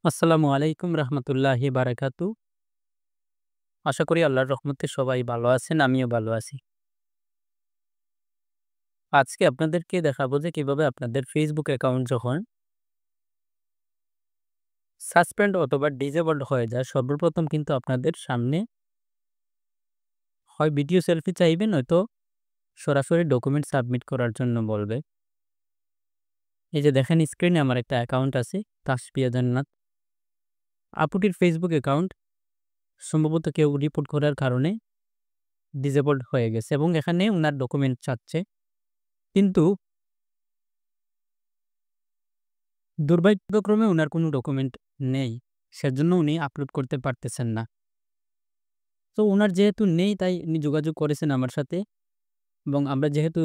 আসসালামু আলাইকুম রহমতুল্লাহি বারাকাতু। আশা করি আল্লাহর রহমতে সবাই ভালো আছেন, আমিও ভালো আছি। আজকে আপনাদেরকে দেখাবো যে কিভাবে আপনাদের Facebook অ্যাকাউন্ট যখন সাসপেন্ড অথবা ডিসেবলড হয়ে যায়, সর্বপ্রথম কিন্তু আপনাদের সামনে হয় ভিডিও সেলফি চাইবে, নয়তো সরাসরি ডকুমেন্ট সাবমিট করার জন্য বলবে। এই যে দেখেন স্ক্রিনে আমার একটা অ্যাকাউন্ট আছে, তাসফিয়া জান্নাত। আপুটির Facebook অ্যাকাউন্ট সম্ভবত কেউ রিপোর্ট করার কারণে ডিসেবলড হয়ে গেছে এবং এখানে উনার ডকুমেন্ট চাচ্ছে। কিন্তু দুর্ভাগ্যক্রমে উনার কোনো ডকুমেন্ট নেই। সেজন্য উনি আপলোড করতে পারতেছেন না। তো উনার যেহেতু নেই তাই উনি যোগাযোগ করেছেন আমার সাথে, এবং আমরা যেহেতু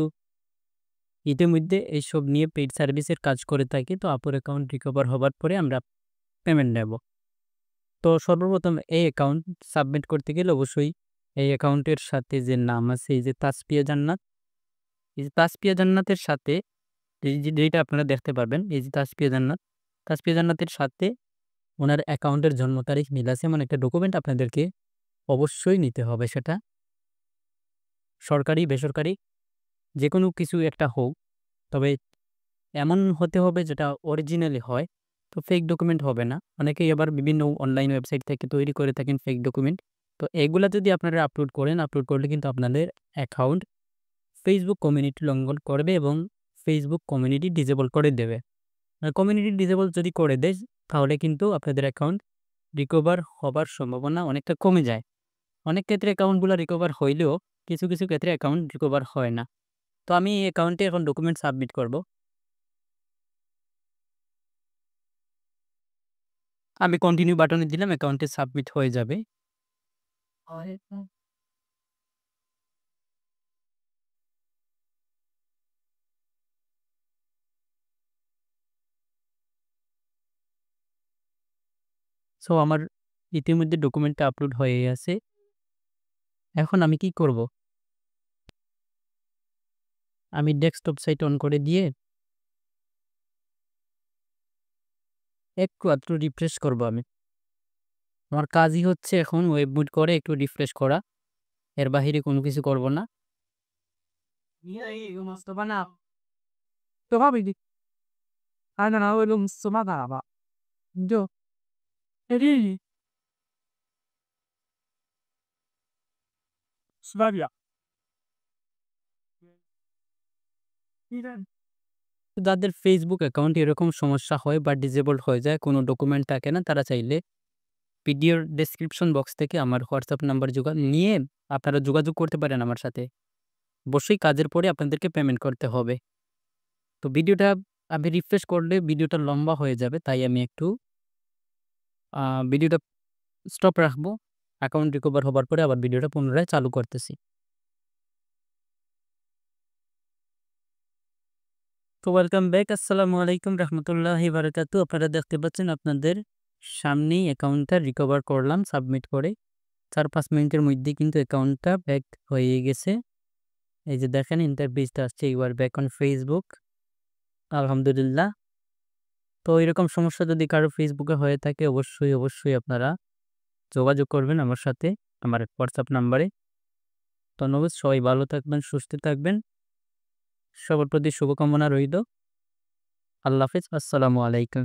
ইতিমধ্যে এইসব নিয়ে পেইড সার্ভিসের কাজ করে থাকি, তো আপুর অ্যাকাউন্ট রিকভার হবার পরে আমরা পেমেন্ট নেব। তো সর্বপ্রথম এই অ্যাকাউন্ট সাবমিট করতে গেলে অবশ্যই এই অ্যাকাউন্টের সাথে যে নাম আছে, এই যে তাসফিয়া জান্নাত, এই যে তাসফিয়া জান্নাতের সাথে এই যে যেটা আপনারা দেখতে পারবেন, এই যে তাসফিয়া জান্নাত, তাসফিয়া জান্নাতের সাথে উনার অ্যাকাউন্টের জন্ম তারিখ মিল আছে এমন একটা ডকুমেন্ট আপনাদেরকে অবশ্যই নিতে হবে। সেটা সরকারি, বেসরকারি যেকোনো কিছু একটা হোক। তবে এমন হতে হবে যেটা অরিজিনালি হয়। তো ফেক ডকুমেন্ট হবে না। অনেকেই আবার বিভিন্ন অনলাইন ওয়েবসাইট থেকে তৈরি করে থাকেন ফেক ডকুমেন্ট। তো এগুলা যদি আপনারা আপলোড করেন, আপলোড করলে কিন্তু আপনাদের অ্যাকাউন্ট Facebook কমিউনিটি লঙ্ঘন করবে এবং Facebook কমিউনিটি ডিসেবল করে দেবে। আর কমিউনিটি ডিসেবল যদি করে দেয়, তাহলে কিন্তু আপনাদের অ্যাকাউন্ট রিকভার হবার সম্ভাবনা অনেকটা কমে যায়। অনেক ক্ষেত্রে অ্যাকাউন্টগুলা রিকভার হইলেও কিছু ক্ষেত্রে অ্যাকাউন্ট রিকভার হয় না। তো আমি এই অ্যাকাউন্টে এখন ডকুমেন্ট সাবমিট করব। আমি কন্টিনিউ বাটনে দিলাম, অ্যাকাউন্টে সাবমিট হয়ে যাবে। সো আমার ইতিমধ্যে ডকুমেন্টটা আপলোড হয়েই আছে। এখন আমি কি করব? আমি ডেস্কটপ সাইট অন করে দিয়ে একটু আধটু রিফ্রেশ করব আমি। আমার কাজই হচ্ছে এখন ওয়েব মুভ করে একটু রিফ্রেশ করা। এর বাহিরে কোনো কিছু করব না। যাদের Facebook অ্যাকাউন্ট এরকম সমস্যা হয় বা ডিসেবলড হয়ে যায়, কোনো ডকুমেন্ট থাকে না, তারা চাইলে ভিডিওর ডেসক্রিপশন বক্স থেকে আমার হোয়াটসঅ্যাপ নাম্বার নিয়ে আপনারা যোগাযোগ করতে পারেন আমার সাথে। অবশ্যই কাজের পরে আপনাদেরকে পেমেন্ট করতে হবে। তো ভিডিওটা আমি রিফ্রেশ করলে ভিডিওটা লম্বা হয়ে যাবে। তাই আমি একটু আ ভিডিওটা স্টপ রাখবো। অ্যাকাউন্ট রিকভার হবার পরে আবার ভিডিওটা পুনরায় চালু করতেছি। তো ওয়েলকাম ব্যাক। আসসালামু আলাইকুম রহমতুল্লাহি বারাকাতু। আপনারা দেখতে পাচ্ছেন আপনাদের সামনেই অ্যাকাউন্টটা রিকভার করলাম সাবমিট করে। ৪-৫ মিনিটের মধ্যেই কিন্তু অ্যাকাউন্টটা ব্যাক হয়ে গেছে। এই যে দেখেন ইন্টারফেসটা আসছে, you are back on Facebook। আলহামদুলিল্লাহ। তো এরকম সমস্যা যদি কারো Facebook এ হয়ে থাকে, অবশ্যই আপনারা যোগাযোগ করবেন আমার সাথে আমার WhatsApp নাম্বারে। ধন্যবাদ। সবাই ভালো থাকবেন, সুস্থ থাকবেন। সবার প্রতি শুভকামনা রইল। আল্লাহ হাফেজ। আসসালামু আলাইকুম।